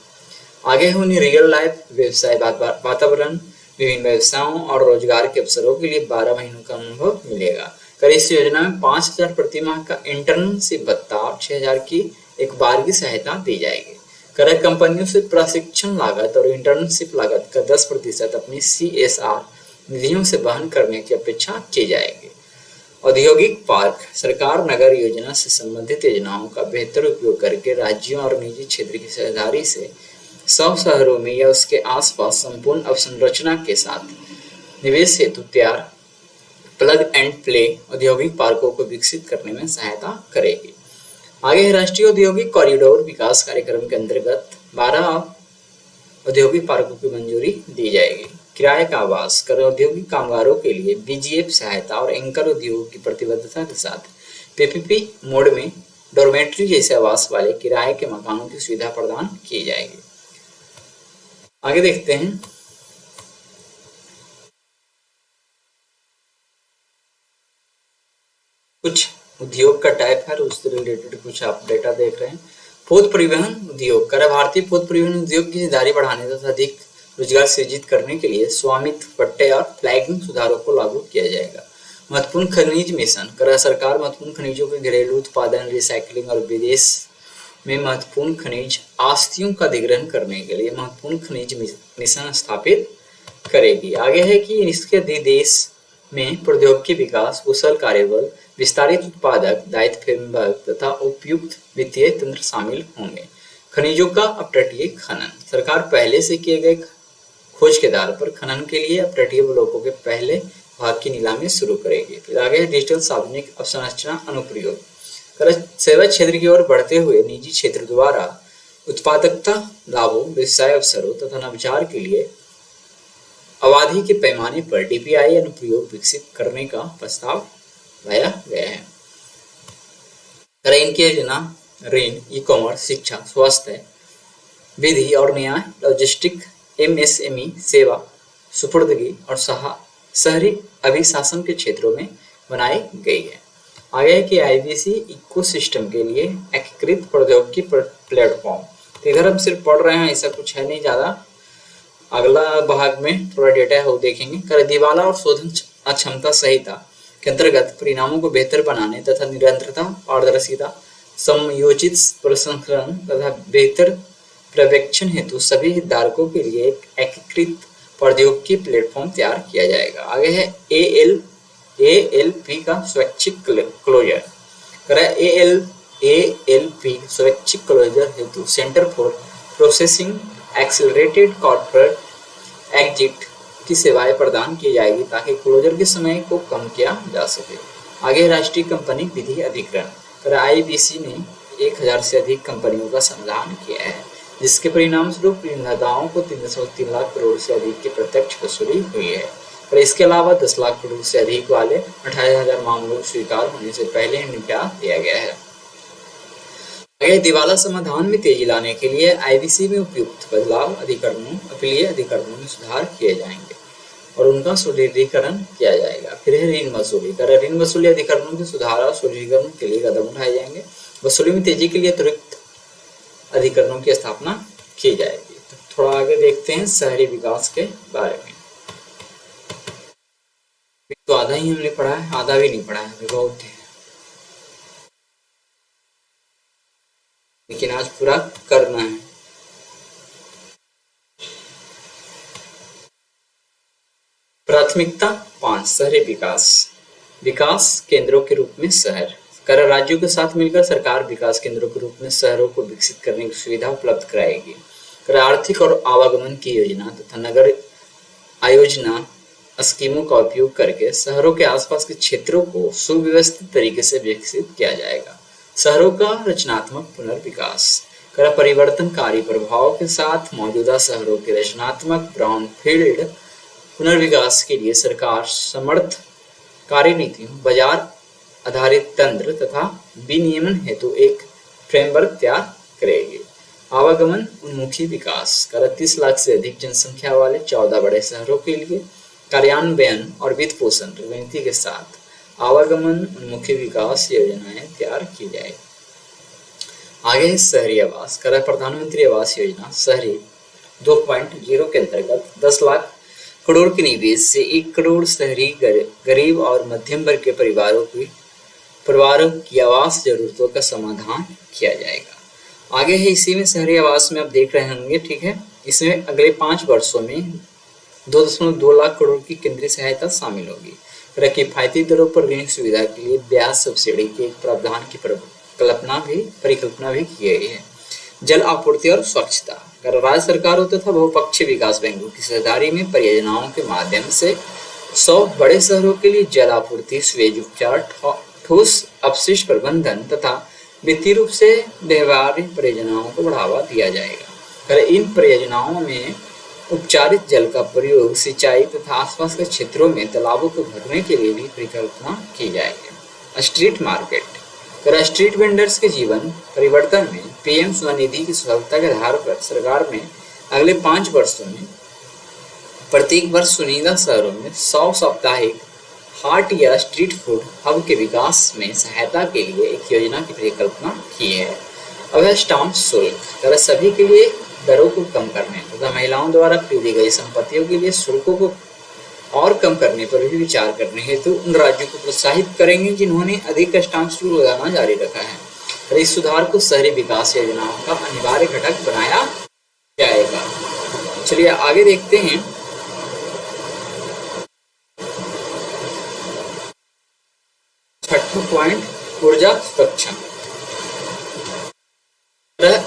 [SPEAKER 1] आगे है उन्हें रियल लाइफ व्यवसाय वातावरण, विभिन्न व्यवसायों और रोजगार के अवसरों के लिए 12 महीनों का अनुभव मिलेगा। कर इस योजना में 5,000 प्रति माह का इंटर्नशिप भत्ता और 6,000 की एक बार की सहायता दी जाएगी। कर कंपनियों से प्रशिक्षण लागत और इंटर्नशिप लागत का 10% अपनी CSR निधियों से वहन करने की अपेक्षा की जाएगी। औद्योगिक पार्क, सरकार नगर योजना से संबंधित योजनाओं का बेहतर उपयोग करके राज्यों और निजी क्षेत्र की साझेदारी से 100 शहरों में या उसके आसपास संपूर्ण अवसंरचना के साथ निवेश हेतु तैयार प्लग एंड प्ले औद्योगिक पार्कों को विकसित करने में सहायता करेगी। आगे है राष्ट्रीय औद्योगिक कॉरिडोर विकास कार्यक्रम के अंतर्गत 12 औद्योगिक पार्कों की मंजूरी दी जाएगी। किराए का आवास, कर औद्योगिक कामगारों के लिए बीजीएफ सहायता और एंकर उद्योग की प्रतिबद्धता के साथ पीपीपी मोड में डॉर्मेट्री जैसे आवास वाले किराए के मकानों की सुविधा प्रदान की जाएगी। आगे देखते हैं कुछ उद्योग का टाइप है, उससे रिलेटेड कुछ आप डेटा देख रहे हैं। पोत परिवहन उद्योग, कर भारतीय पोत परिवहन उद्योग की हिस्सेदारी बढ़ाने तथा अधिक रोजगार सृजित करने के लिए स्वामित्व पट्टे और फ्लैगिंग सुधारों को लागू किया जाएगा। महत्वपूर्ण खनिज मिशन, कर सरकार महत्वपूर्ण खनिजों के घरेलू उत्पादन, रिसाइकलिंग और विदेश में महत्वपूर्ण खनिज आस्तियों का अधिग्रहण करने के लिए महत्वपूर्ण खनिज मिशन स्थापित करेगी। आगे है कि इसके देश में प्रौद्योगिकी विकास, कुशल कार्यबल, विस्तारित उत्पादक दायित्व फ्रेमवर्क तथा उपयुक्त वित्तीय तंत्र शामिल होंगे। खनिजों का अपतटीय खनन, सरकार पहले से किए गए खोज के आधार पर खनन के लिए अपतटीय ब्लॉकों के पहले भाग की नीलामी शुरू करेगी। फिर आगे है डिजिटल सार्वजनिक अवसंरचना अनुप्रयोग, सेवा क्षेत्र की ओर बढ़ते हुए निजी क्षेत्र द्वारा उत्पादकता लाभों, व्यवसाय अवसरों तथा नवाचार के लिए आबादी के पैमाने पर डीपीआई अनुप्रयोग विकसित करने का प्रस्ताव लाया गया है। इनकी योजना ऋण, ई कॉमर्स, शिक्षा, स्वास्थ्य, विधि और न्याय, लॉजिस्टिक, एमएसएमई सेवा, सुपुर्दगी और शहरी अभिशासन के क्षेत्रों में बनाई गई है। आगे है कि आईबीसी इकोसिस्टम के लिए एकीकृत प्रौद्योगिकी प्लेटफॉर्म। तो इधर हम सिर्फ पढ़ रहे हैं, ऐसा कुछ है नहीं ज्यादा। अगला भाग में थोड़ा डेटा है वो देखेंगे। कर दिवाला और शोधन अक्षमता संहिता के अंतर्गत परिणामों को बेहतर बनाने तथा निरंतरता, पारदर्शिता, समयोचित प्रसंस्करण तथा बेहतर पर्यवेक्षण हेतु सभी हितधारकों के लिए एक एकीकृत प्रौद्योगिकी प्लेटफॉर्म तैयार किया जाएगा। आगे है एएलपी का स्वैच्छिक क्लोजर। एएलपी स्वैच्छिक क्लोजर हेतु centre for processing accelerated corporate exit की सेवाएं प्रदान की जाएगी ताकि क्लोजर के समय को कम किया जा सके। आगे राष्ट्रीय कंपनी विधि अधिग्रहण। आईबीसी ने 1000 से अधिक कंपनियों का संचालन किया है, जिसके परिणाम स्वरूप ऋणदाताओं को 3.3 लाख करोड़ से अधिक की प्रत्यक्ष वसूली हुई है। और इसके अलावा 10 लाख करोड़ से अधिक वाले 28,000 मामलों को स्वीकार होने से पहले निपटा दिया गया है। दिवाला समाधान में तेजी लाने के लिए आईबीसी में उपयुक्त बदलाव अधिकरणों, अपीलीय अधिकरणों में सुधार किए जाएंगे और उनका सुदृढ़ीकरण किया जाएगा। फिर है ऋण वसूली। ऋण वसूली अधिकरणों के सुधार और सुदृढ़ीकरण के लिए कदम उठाए जाएंगे। वसूली में तेजी के लिए त्वरित अधिकरणों की स्थापना की जाएगी। तो थोड़ा आगे देखते हैं शहरी विकास के बारे में। तो आधा ही हमने पढ़ा है, आधा भी नहीं पढ़ा है, बहुत है, लेकिन आज पूरा करना है। प्राथमिकता 5 शहरी विकास। विकास केंद्रों के रूप में शहर। राज्यों के साथ मिलकर सरकार विकास केंद्रों के रूप में शहरों को विकसित करने की सुविधा उपलब्ध कराएगी। आर्थिक और आवागमन की योजना तथा नगर आयोजना स्कीमों का उपयोग करके शहरों के आसपास के क्षेत्रों को सुव्यवस्थित तरीके से विकसित किया जाएगा। शहरों का रचनात्मक पुनर्विकास। परिवर्तनकारी प्रभाव के साथ मौजूदा शहरों के रचनात्मक ब्राउनफील्ड पुनर्विकास के लिए सरकार समर्थ कार्यनीतियों, बाजार आधारित तंत्र तथा विनियमन हेतु एक फ्रेमवर्क तैयार करेगी। आवागमन उन्मुखी विकास। 30 लाख से अधिक जनसंख्या वाले 14 बड़े शहरों के लिए कार्यान्वयन और वित्त पोषण रणनीति के साथ आवागमन उन्मुखी विकास योजनाएं तैयार की जाएगी। आगे शहरी आवास। प्रधानमंत्री आवास योजना शहरी 2.0 के अंतर्गत 10 लाख करोड़ के निवेश से 1 करोड़ शहरी गरीब और मध्यम वर्ग के परिवारों की आवास जरूरतों का समाधान किया जाएगा। आगे है इसी में शहरी आवास में आप देख रहे होंगे, ठीक है। इसमें अगले 5 वर्षों में 2.2 लाख करोड़ की केंद्रीय सहायता शामिल होगी। किफायती दरों पर ऋण सुविधा के लिए ब्याज सब्सिडी के एक प्रावधान की परिकल्पना भी की गई है। जल आपूर्ति और स्वच्छता। राज्य सरकारों तथा बहुपक्षीय विकास बैंकों की साझेदारी में परियोजनाओं के माध्यम से 100 बड़े शहरों के लिए जल आपूर्ति, स्वेज उपचार, ठोस अपशिष्ट प्रबंधन तथा वित्तीय रूप से व्यवहार्य परियोजनाओं को बढ़ावा दिया जाएगा। इन परियोजनाओं में उपचारित जल का प्रयोग सिंचाई तथा आसपास के क्षेत्रों में तालाबों को भरने के लिए भी परिकल्पना की जाएगी। Street market. स्ट्रीट वेंडर्स के जीवन परिवर्तन में पीएम स्वनिधि की सफलता के आधार पर सरकार में अगले 5 वर्षों में प्रत्येक वर्ष चुनिंदा शहरों में 100 साप्ताहिक हाट या स्ट्रीट फूड हब के विकास में सहायता के लिए एक योजना की परिकल्पना की है। अब है स्टाम्प शुल्क। सभी के लिए दरों को कम करने तथा महिलाओं द्वारा खरीदी गई संपत्तियों के लिए शुल्कों को और कम करने पर भी विचार करने हेतु उन राज्यों को प्रोत्साहित करेंगे जिन्होंने अधिक स्टाम्प शुल्क लगाना जारी रखा है। और इस सुधार को शहरी विकास योजनाओं का अनिवार्य घटक बनाया जाएगा। चलिए आगे देखते हैं। छठवां पॉइंट, ऊर्जा सुरक्षा।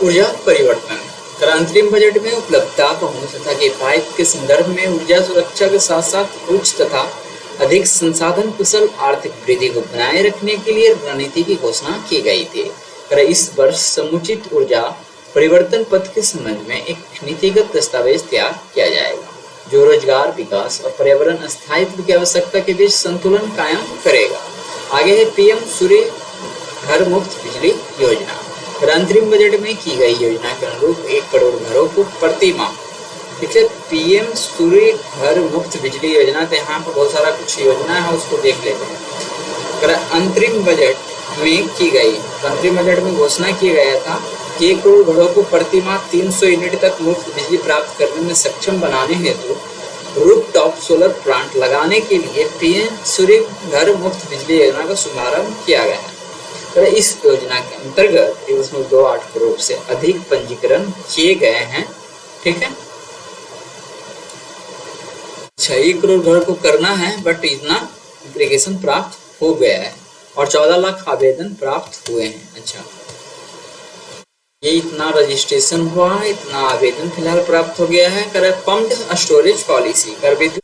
[SPEAKER 1] ऊर्जा परिवर्तन। अंतरिम बजट में उपलब्धता, पहुंच तथा किफायत के संदर्भ में ऊर्जा सुरक्षा के साथ साथ उच्च तथा अधिक संसाधन कुशल आर्थिक वृद्धि को बनाए रखने के लिए रणनीति की घोषणा की गई थी। इस वर्ष समुचित ऊर्जा परिवर्तन पथ के संबंध में एक नीतिगत दस्तावेज तैयार किया जाएगा जो रोजगार, विकास और पर्यावरण स्थायित्व की आवश्यकता के बीच संतुलन कायम करेगा। आगे है पीएम सूर्य घर मुफ्त बिजली योजना। अंतरिम बजट में की गई योजना के अनुरूप 1 करोड़ घरों को प्रति माह, ठीक है। पीएम सूर्य घर मुफ्त बिजली योजना, तो यहाँ पर बहुत सारा कुछ योजना है, उसको देख लेते हैं। अंतरिम बजट में की गई, अंतरिम बजट में घोषणा किया गया था कि 1 करोड़ घरों को प्रति माह 300 यूनिट तक मुफ्त बिजली प्राप्त करने में सक्षम बनाने हेतु रूफटॉप सोलर प्लांट लगाने के लिए पीएम सूर्य घर मुफ्त बिजली योजना का शुभारंभ किया गया है। इस योजना के अंतर्गत 1.28 करोड़ से अधिक पंजीकरण किए गए हैं, ठीक है। 1 करोड़ घर को करना है, बट इतना एप्लीकेशन प्राप्त हो गया है और 14 लाख आवेदन प्राप्त हुए हैं। अच्छा, ये इतना रजिस्ट्रेशन हुआ है, इतना आवेदन फिलहाल प्राप्त हो गया है। Pumped storage policy. विद्युत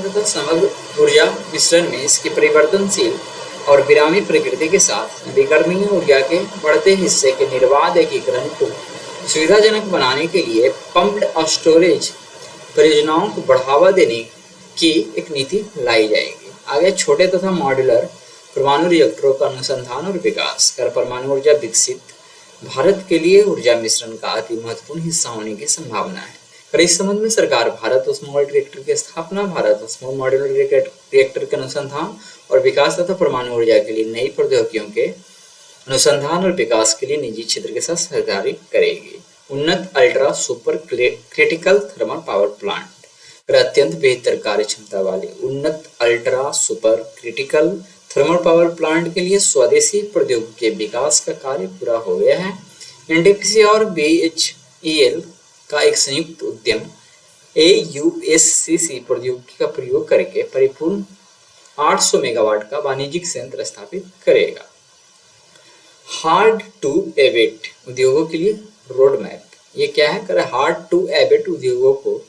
[SPEAKER 1] तथा समग्र ऊर्जा मिश्रण में इसकी परिवर्तनशील और विरामी प्रकृति के साथ नवीकरणीय ऊर्जा के बढ़ते हिस्से के निर्बाध एकीकरण को सुविधाजनक बनाने के लिए पम्प्ड स्टोरेज परियोजनाओं को बढ़ावा देने की एक नीति लाई जाएगी। आगे छोटे तथा मॉड्यूलर परमाणु रिएक्टरों का अनुसंधान और विकास कर परमाणु ऊर्जा विकसित भारत के लिए ऊर्जा मिश्रण का अति महत्वपूर्ण हिस्सा होने की संभावना है। और इस संबंध में सरकार भारत स्मॉल रिएक्टर की स्थापना, भारत स्मॉल मॉड्यूलर रिएक्टर के अनुसंधान और विकास तथा परमाणु ऊर्जा के लिए नई प्रौद्योगिकियों के अनुसंधान और विकास के लिए निजी क्षेत्र के साथ साझेदारी करेगी। उन्नत ultra super critical thermal power plant अत्यंत बेहतर कार्य क्षमता वाले उन्नत ultra super critical thermal power plant के लिए स्वदेशी प्रौद्योगिकी के विकास का कार्य पूरा हो गया है। एनटीपीसी और बीएचईएल का एक संयुक्त उद्यम AUSCC प्रौद्योगिकी का प्रयोग करके परिपूर्ण 800 मेगावाट का वाणिज्यिक संयंत्र स्थापित करेगा। हार्ड टू एबेट उद्योगों के लिए रोड मैप, ये क्या है? कर हार्ड टू एबेट उद्योगों को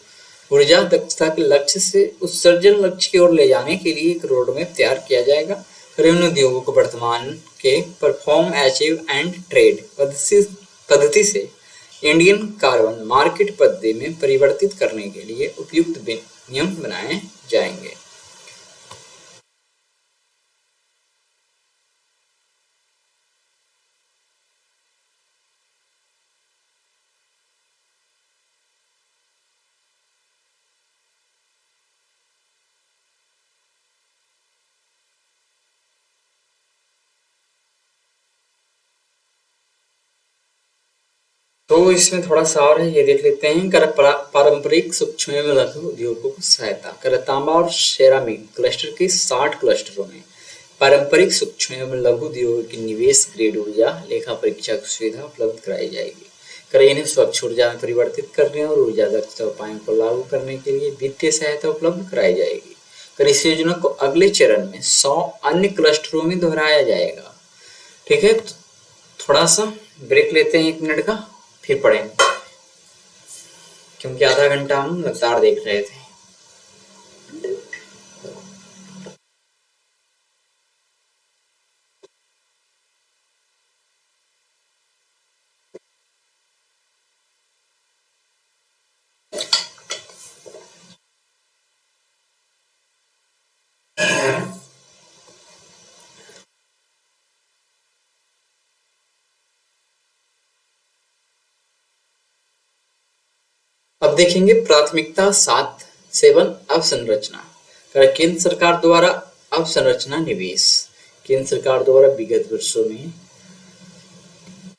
[SPEAKER 1] ऊर्जा दक्षता के लक्ष्य से उत्सर्जन लक्ष्य की ओर ले जाने के लिए एक रोड मैप तैयार किया जाएगा। इन उद्योगों को वर्तमान के परफॉर्म, अचीव एंड ट्रेड पद्धति से इंडियन कार्बन मार्केट पद्धति में परिवर्तित करने के लिए उपयुक्त नियम बनाए जाएंगे। तो इसमें थोड़ा सा और है, ये देख लेते हैं। कर पारंपरिक सूक्ष्म एवं लघु उद्योगों को सहायता कर तांबा और सेरामिक क्लस्टर के 60 क्लस्टरों में पारंपरिक सूक्ष्म एवं लघु उद्योगों की निवेश ग्रेड ऊर्जा लेखा परीक्षा की सुविधा उपलब्ध कराई जाएगी। कर इन्हें स्वच्छ ऊर्जा में परिवर्तित करने और ऊर्जा दक्षता उपायों को लागू करने के लिए वित्तीय सहायता उपलब्ध कराई जाएगी। कर इस योजना को अगले चरण में 100 अन्य क्लस्टरों में दोहराया जाएगा। ठीक है, थोड़ा सा ब्रेक लेते हैं 1 मिनट का, फिर पढ़ेंगे, क्योंकि आधा घंटा हम लगातार देख रहे थे। अब देखेंगे प्राथमिकता 7 अवसंरचना। केंद्र सरकार द्वारा अवसंरचना निवेश। केंद्र सरकार द्वारा विगत वर्षों में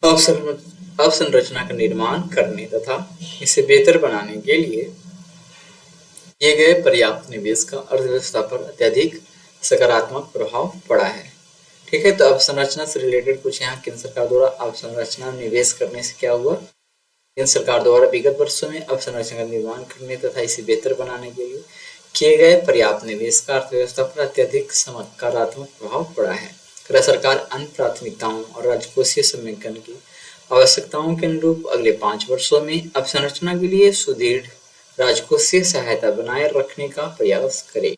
[SPEAKER 1] अवसंरचना का निर्माण करने तथा इसे बेहतर बनाने के लिए किए गए पर्याप्त निवेश का अर्थव्यवस्था पर अत्यधिक सकारात्मक प्रभाव पड़ा है। ठीक है, तो अवसंरचना से रिलेटेड कुछ यहाँ केंद्र सरकार द्वारा अवसंरचना निवेश करने से क्या हुआ? केंद्र सरकार द्वारा विगत वर्षों में अवसंरचना का निर्माण करने तथा इसे बेहतर बनाने के लिए किए गए पर्याप्त निवेश का अर्थव्यवस्था पर अत्यधिक सकारात्मक प्रभाव पड़ा है। केंद्र सरकार अन्य प्राथमिकताओं और राजकोषीय समेकन की आवश्यकताओं के अनुरूप अगले 5 वर्षों में अवसंरचना के लिए सुदृढ़ राजकोषीय सहायता बनाए रखने का प्रयास करेगी।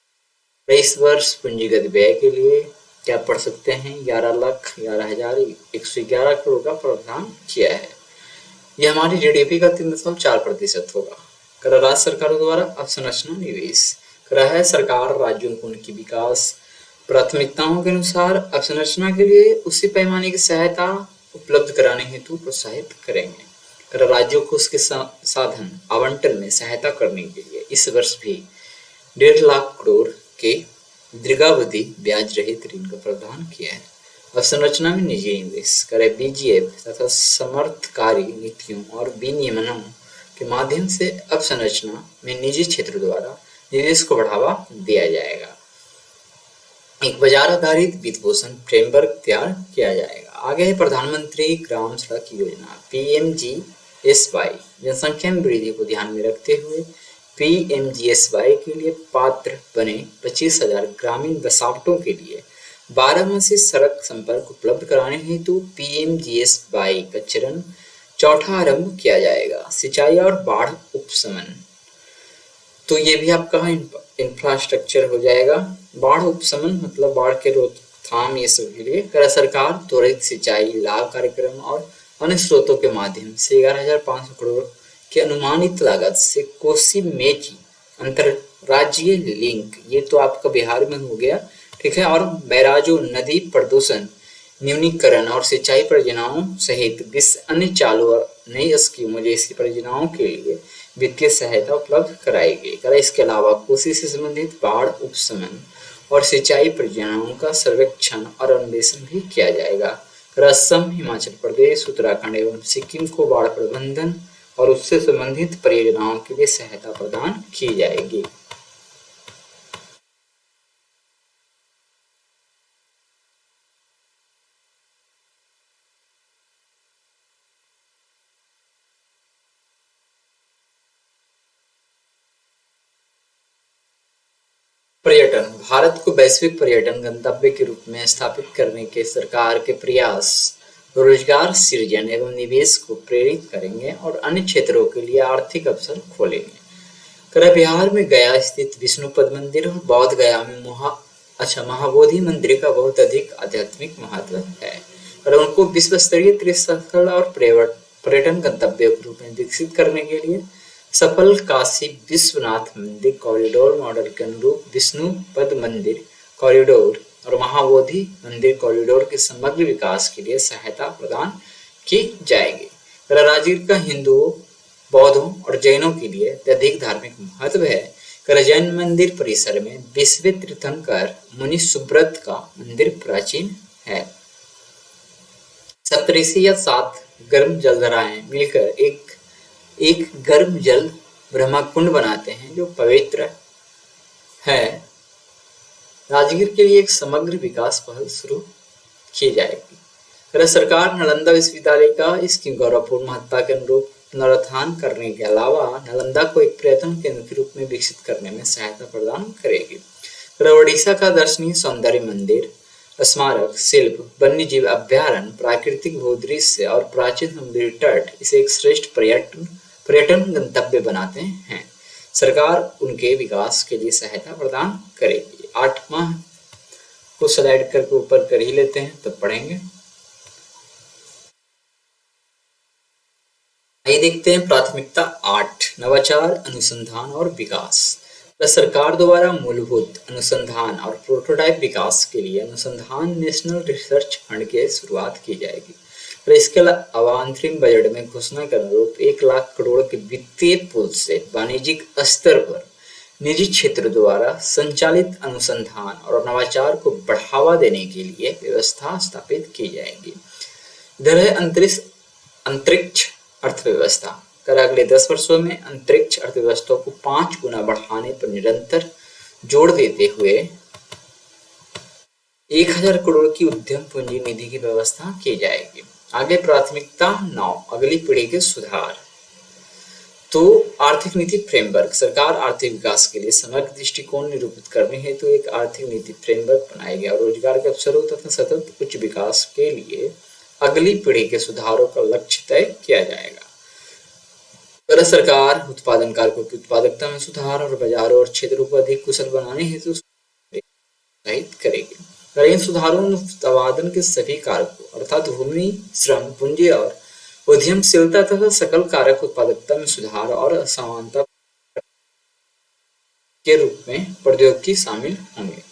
[SPEAKER 1] इस वर्ष पूंजीगत व्यय के लिए क्या पढ़ सकते हैं? 11,11,111 करोड़ का प्रावधान किया है। यह हमारी जीडीपी का 3.4% होगा। कर राज्य सरकारों द्वारा अवसंरचना निवेश करा है। सरकार राज्यों को उनकी विकास प्राथमिकताओं के अनुसार अवसंरचना के लिए उसी पैमाने की सहायता उपलब्ध कराने हेतु प्रोत्साहित करेंगे। कर राज्यों को उसके साधन आवंटन में सहायता करने के लिए इस वर्ष भी 1.5 लाख करोड़ के दीर्घावधि ब्याज रहित ऋण का प्रावधान किया है। अवसंरचना में निजी निवेश करे बीजीएफ तथा समर्थकारी नीतियों और विनियमनों के माध्यम से अवसंरचना में निजी क्षेत्र द्वारा निवेश को बढ़ावा दिया जाएगा। एक बाजार आधारित वित्त पोषण फ्रेमवर्क तैयार किया जाएगा। आगे है प्रधानमंत्री ग्राम सड़क योजना PMGSY। जनसंख्या में वृद्धि को ध्यान में रखते हुए PMGSY के लिए पात्र बने 25,000 ग्रामीण बसावटों के लिए 12 सड़क संपर्क उपलब्ध कराने हेतु PMGSY का चरण 4 आरंभ किया जाएगा। सिंचाई और बाढ़ उपशमन, तो ये भी आपका इंफ्रास्ट्रक्चर हो जाएगा। बाढ़ उपशमन मतलब बाढ़ के थाम ये सब के लिए कर सरकार त्वरित सिंचाई लाभ कार्यक्रम और अन्य स्रोतों के माध्यम से 11,500 करोड़ की अनुमानित लागत से कोसी मेची अंतरराज्यीय लिंक, ये तो आपका बिहार में हो गया, ठीक है, और बैराजों, नदी प्रदूषण न्यूनीकरण और सिंचाई परियोजनाओं सहित 20 अन्य चालू और नई स्कीमों जैसी परियोजनाओं के लिए वित्तीय सहायता उपलब्ध कराई गई। इसके अलावा कोसी से संबंधित बाढ़ उपशमन और सिंचाई परियोजनाओं का सर्वेक्षण और अन्वेषण भी किया जाएगा। असम, हिमाचल प्रदेश, उत्तराखंड एवं सिक्किम को बाढ़ प्रबंधन और उससे संबंधित परियोजनाओं के लिए सहायता प्रदान की जाएगी। पर्यटन, भारत को वैश्विक पर्यटन गंतव्य के रूप में स्थापित करने के सरकार के प्रयास रोजगार सृजन एवं निवेश को प्रेरित करेंगे और अन्य क्षेत्रों के लिए आर्थिक अवसर खोलेंगे। बिहार में गया स्थित विष्णुपद मंदिर और बौद्ध गया में महाबोधि मंदिर का बहुत अधिक आध्यात्मिक महत्व है और उनको विश्व स्तरीय तीर्थस्थल और पर्यटन गंतव्य के रूप में विकसित करने के लिए सफल काशी विश्वनाथ मंदिर कॉरिडोर मॉडल के अनुरूप विष्णुपद मंदिर कॉरिडोर और महाबोधि मंदिर कॉरिडोर के समग्र विकास के लिए सहायता प्रदान की जाएगी। राजगीर का हिंदुओं, बौद्धों और जैनों के लिए अत्यधिक धार्मिक महत्व है। जैन मंदिर परिसर में विश्व तीर्थंकर मुनि सुब्रत का मंदिर प्राचीन है। सप्तऋषि या 7 गर्म जलधाराएं मिलकर एक गर्म जल ब्रह्मकुंड बनाते हैं जो पवित्र है। राजगीर के लिए एक समग्र विकास पहल शुरू की जाएगी। सरकार नालंदा विश्वविद्यालय का इसकी गौरवपूर्ण महत्ता के अनुरूप पुनरुत्थान करने के अलावा नालंदा को एक पर्यटन केंद्र के रूप में विकसित करने में सहायता प्रदान करेगी। ओडिशा का दर्शनीय सौंदर्य मंदिर, स्मारक, शिल्प, वन्यजीव अभ्यारण्य, प्राकृतिक भूदृश्य और प्राचीन समुद्री तट इसे एक श्रेष्ठ पर्यटन गंतव्य बनाते हैं। सरकार उनके विकास के लिए सहायता प्रदान करेगी। 8वां को स्लाइड करके ऊपर कर ही लेते हैं, तब पढ़ेंगे। आइए देखते हैं प्राथमिकता 8, नवाचार, अनुसंधान और विकास। सरकार द्वारा मूलभूत अनुसंधान और प्रोटोटाइप विकास के लिए अनुसंधान नेशनल रिसर्च फंड की शुरुआत की जाएगी। इसके अलावा अंतरिम बजट में घोषणा के अनुरूप 1 लाख करोड़ के वित्तीय पूल से वाणिज्यिक स्तर पर निजी क्षेत्र द्वारा संचालित अनुसंधान और नवाचार को बढ़ावा देने के लिए व्यवस्था स्थापित की जाएगी। इधर है अंतरिक्ष अर्थव्यवस्था। अगले 10 वर्षों में अंतरिक्ष अर्थव्यवस्था को 5 गुना बढ़ाने पर निरंतर जोड़ देते हुए 1000 करोड़ की उद्यम पूंजी निधि की व्यवस्था की जाएगी। आगे प्राथमिकता 9, अगली पीढ़ी के सुधार। तो आर्थिक नीति फ्रेमवर्क, सरकार आर्थिक विकास के लिए समग्र दृष्टिकोण निरूपित करने हेतु एक आर्थिक नीति फ्रेमवर्क बनाएगी और रोजगार के अवसरों तथा सतत उच्च विकास के लिए अगली पीढ़ी के सुधारों का लक्ष्य तय किया जाएगा। सरकार उत्पादन कारकों की उत्पादकता में सुधार और बाजारों और क्षेत्रों को अधिक कुशल बनाने हेतु प्रोत्साहित करेगी। इन सुधारों में उत्पादन के सभी कारकों अर्थात भूमि, श्रम, पूंजी और उद्यमशीलता तथा सकल कारक उत्पादकता में सुधार और असमानता के रूप में प्रौद्योगिकी शामिल होंगे।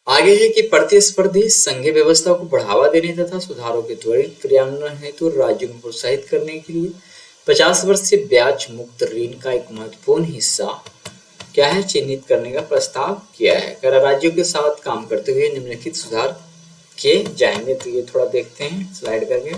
[SPEAKER 1] आगे है कि प्रतिस्पर्धी संघीय व्यवस्था को बढ़ावा देने तथा सुधारों के त्वरित क्रियान्वयन हेतु राज्यों को प्रोत्साहित करने के लिए 50 वर्ष से ब्याज मुक्त ऋण का एक महत्वपूर्ण हिस्सा क्या है चिन्हित करने का प्रस्ताव किया है। कर राज्यों के साथ काम करते हुए निम्नलिखित सुधार किए जाएंगे। तो ये थोड़ा देखते हैं स्लाइड करके।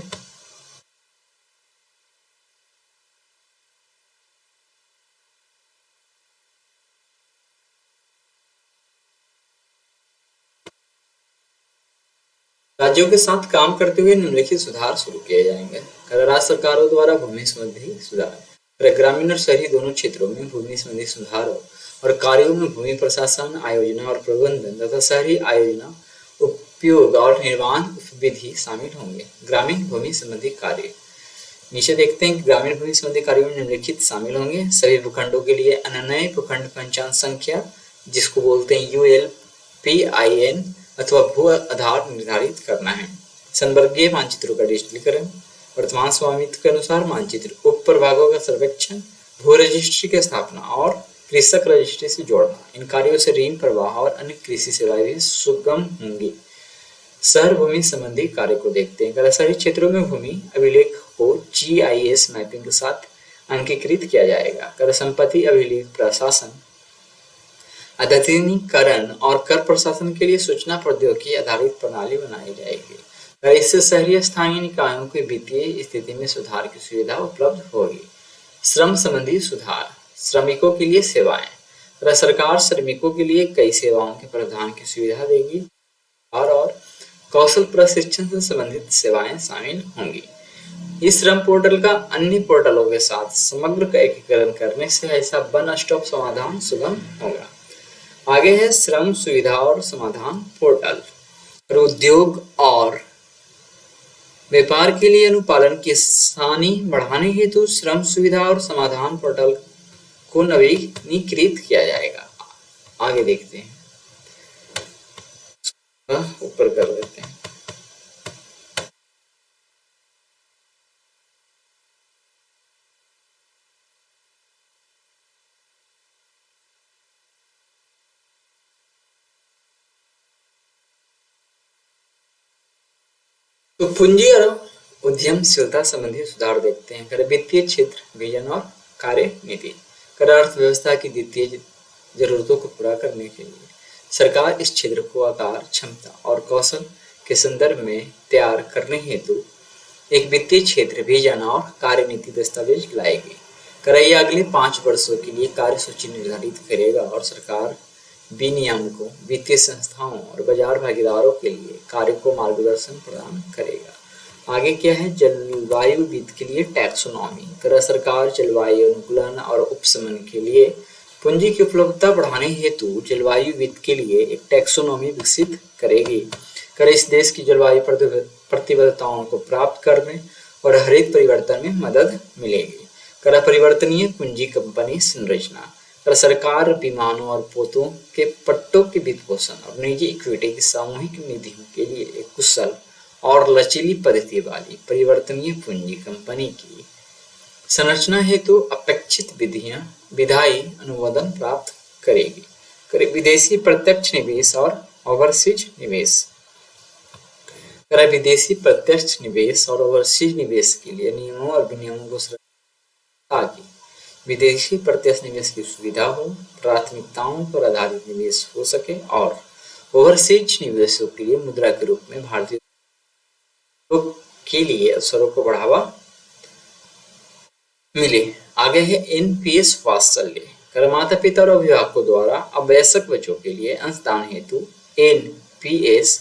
[SPEAKER 1] राज्यों के साथ काम करते हुए निम्नलिखित सुधार शुरू किए जाएंगे। राज्य सरकारों द्वारा भूमि संबंधी सुधार। ग्रामीण और शहरी दोनों क्षेत्रों में भूमि संबंधी सुधारों और कार्यों में भूमि प्रशासन, आयोजना और प्रबंधन तथा शहरी आयोजना, उपयोग और निर्माण विधि शामिल होंगे। ग्रामीण भूमि संबंधी कार्य, नीचे देखते हैं कि ग्रामीण भूमि संबंधी कार्यों में निम्नलिखित शामिल होंगे। सभी भूखंडों के लिए अनन्य भूखंड पहचान संख्या जिसको बोलते हैं ULPIN अथवा भू आधार निर्धारित करना है। संवर्गीय मानचित्रों का डिजिटलीकरण, वर्तमान स्वामित्व के अनुसार मानचित्र, उप प्रभागों का सर्वेक्षण, भू रजिस्ट्री की स्थापना और कृषक रजिस्ट्री से जोड़ना। इन कार्यों से ऋण प्रवाह और अन्य कृषि सेवाएं भी सुगम होंगी। शहर भूमि संबंधी कार्य को देखते हैं। शहरी क्षेत्रों में भूमि अभिलेख को GIS मैपिंग के साथ अंकीकृत किया जाएगा। कर संपत्ति अभिलेख प्रशासन, आधुनिकीकरण और कर प्रशासन के लिए सूचना प्रौद्योगिकी आधारित प्रणाली बनाई जाएगी। इससे शहरी स्थानीय निकायों की वित्तीय स्थिति में सुधार की सुविधा उपलब्ध होगी। श्रम संबंधी सुधार, श्रमिकों के लिए सेवाएं। सरकार श्रमिकों के लिए कई सेवाओं के प्रावधान की सुविधा देगी और कौशल प्रशिक्षण से संबंधित सेवाएं शामिल होंगी। इस श्रम पोर्टल का अन्य पोर्टलों के साथ समग्र एकीकरण करने से ऐसा वन स्टॉप समाधान सुगम होगा। आगे है श्रम सुविधा और समाधान पोर्टल। उद्योग और व्यापार के लिए अनुपालन की आसानी बढ़ाने हेतु श्रम सुविधा और समाधान पोर्टल को नवीनीकृत किया जाएगा। आगे देखते हैं, ऊपर कर लेते हैं। तो पूंजी और उद्यमशीलता संबंधी सुधार देखते हैं। कर वित्तीय क्षेत्र, विजन और कार्य नीति। कर अर्थव्यवस्था की वित्तीय जरूरतों को पूरा करने के लिए सरकार इस क्षेत्र को आकार, क्षमता और कौशल के संदर्भ में तैयार करने हेतु एक वित्तीय क्षेत्र, विजन और कार्य नीति दस्तावेज लाएगी। कर यह अगले 5 वर्षों के लिए कार्य सूची निर्धारित करेगा और सरकार विनियामकों, वित्तीय संस्थाओं और बाजार भागीदारों के लिए कार्य को मार्गदर्शन प्रदान करेगा। आगे क्या है, जलवायु वित्त के लिए टैक्सोनॉमी। कर सरकार जलवायु अनुकूलन और उपशमन के लिए पूंजी की उपलब्धता बढ़ाने हेतु जलवायु वित्त के लिए एक टैक्सोनॉमी विकसित करेगी। कर इस देश की जलवायु प्रतिबद्धताओं को प्राप्त करने और हरित परिवर्तन में मदद मिलेगी। कर परिवर्तनीय पूंजी कंपनी संरचना। कर सरकार विमानों और पोतों के पट्टों के वित्त पोषण और निजी इक्विटी की सामूहिक निधियों के लिए एक कुशल और लचीली पद्धति वाली परिवर्तनीय पूंजी कंपनी की संरचना हेतु अपेक्षित विधायी अनुमोदन प्राप्त करेगी। कर विदेशी प्रत्यक्ष निवेश और ओवरसीज निवेश। कर विदेशी प्रत्यक्ष निवेश और ओवरसीज निवेश के लिए नियमों और विनियमों को ताकि विदेशी प्रत्यक्ष निवेश की सुविधा हो, प्राथमिकताओं पर आधारित निवेश हो सके और ओवरसीज निवेशों के लिए मुद्रा के रूप में भारतीय के लिए अवसरों को बढ़ावा मिले। आगे है NPS वात्सल्य। कर माता पिता और अभिभावकों द्वारा अवयस्क बच्चों के लिए अंशदान हेतु NPS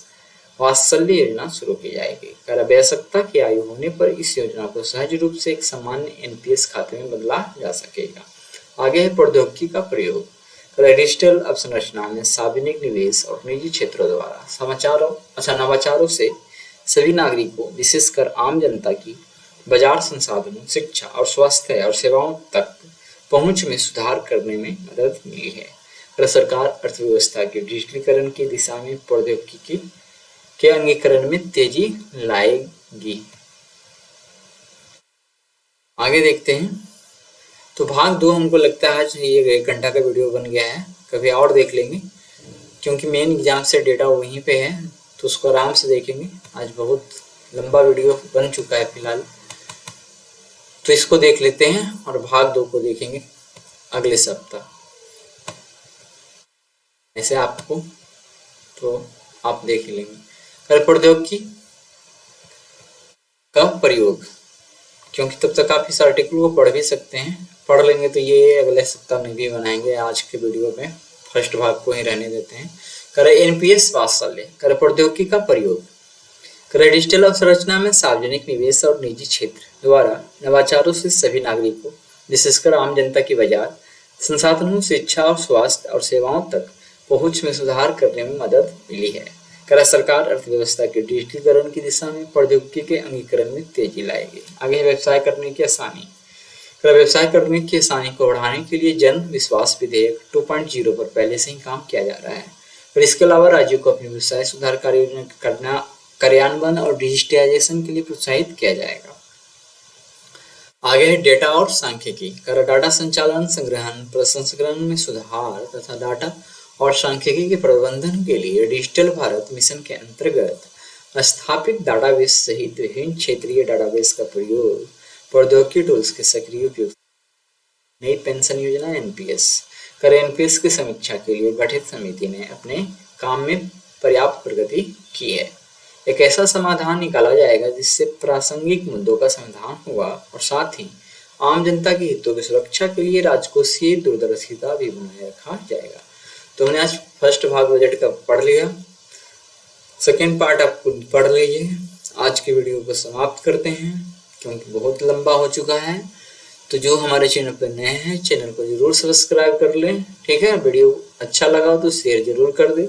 [SPEAKER 1] वात्सल्य योजना शुरू की जाएगी। कर अवयस्कता की आयु होने पर इस योजना को सहज रूप से एक सामान्य NPS खाते में बदला जा सकेगा। आगे है प्रौद्योगिकी का प्रयोग। कर डिजिटल अवसंरचना में सार्वजनिक निवेश और निजी क्षेत्रों द्वारा नवाचारों से सभी नागरिकों, विशेषकर आम जनता की बाजार संसाधनों, शिक्षा और स्वास्थ्य और सेवाओं तक पहुंच में सुधार करने में मदद मिली है। कर सरकार अर्थव्यवस्था के डिजिटलीकरण की दिशा में प्रौद्योगिकी के अंगीकरण में तेजी लाएगी। आगे देखते हैं। तो भाग 2 हमको लगता है ये 1 घंटा का वीडियो बन गया है, कभी और देख लेंगे क्योंकि मेन एग्जाम से डेटा वहीं पे है, तो उसको आराम से देखेंगे। आज बहुत लंबा वीडियो बन चुका है फिलहाल, तो इसको देख लेते हैं और भाग 2 को देखेंगे अगले सप्ताह। ऐसे आपको तो आप देख लेंगे। कर प्रौद्योगिकी का प्रयोग, क्योंकि तब तक आप इस आर्टिकल को पढ़ भी सकते हैं, पढ़ लेंगे तो ये अगले सप्ताह में भी बनाएंगे। आज के वीडियो में फर्स्ट भाग को ही रहने देते हैं। कर NPS वात्सल्य। कर प्रौद्योगिकी का प्रयोग। कर डिजिटल अवसंरचना में सार्वजनिक निवेश और निजी क्षेत्र द्वारा नवाचारों से सभी नागरिकों, विशेषकर आम जनता की बाजार संसाधनों, शिक्षा और स्वास्थ्य और सेवाओं तक पहुंच में सुधार करने में मदद मिली है। कर सरकार अर्थव्यवस्था के डिजिटलीकरण की दिशा में प्रौद्योगिकी के अंगीकरण में तेजी लाएगी। आगे व्यवसाय करने की आसानी। कर व्यवसाय करने की आसानी को बढ़ाने के लिए जन विश्वास विधेयक 2.0 पर पहले से ही काम किया जा रहा है। और इसके अलावा राज्यों को अपनी व्यवसाय सुधार कार्य योजना करना कार्यान्वयन और डिजिटाइजेशन के लिए प्रोत्साहित किया जाएगा। आगे है डेटा और सांख्यिकी। डाटा संचालन, संग्रहण, प्रसंस्करण में सुधार तथा डाटा और सांख्यिकी के प्रबंधन के लिए डिजिटल भारत मिशन के अंतर्गत स्थापित डाटाबेस सहित विभिन्न क्षेत्रीय डाटाबेस का प्रयोग, प्रौद्योगिकी टूल्स के सक्रिय उपयोग, नई पेंशन योजना एनपीएस की समीक्षा के लिए गठित समिति ने अपने काम में पर्याप्त प्रगति की है। एक ऐसा समाधान निकाला जाएगा जिससे प्रासंगिक मुद्दों का समाधान होगा और साथ ही आम जनता के हितों की सुरक्षा के लिए राजकोषीय दूरदर्शिता भी बनाए रखा जाएगा। तो हमने आज फर्स्ट भाग बजट का पढ़ लिया, सेकेंड पार्ट आप खुद पढ़ लीजिए। आज की वीडियो को समाप्त करते हैं क्योंकि बहुत लंबा हो चुका है। तो जो हमारे चैनल पर नए हैं, चैनल को जरूर सब्सक्राइब कर लें, ठीक है। वीडियो अच्छा लगा हो तो शेयर जरूर कर दें।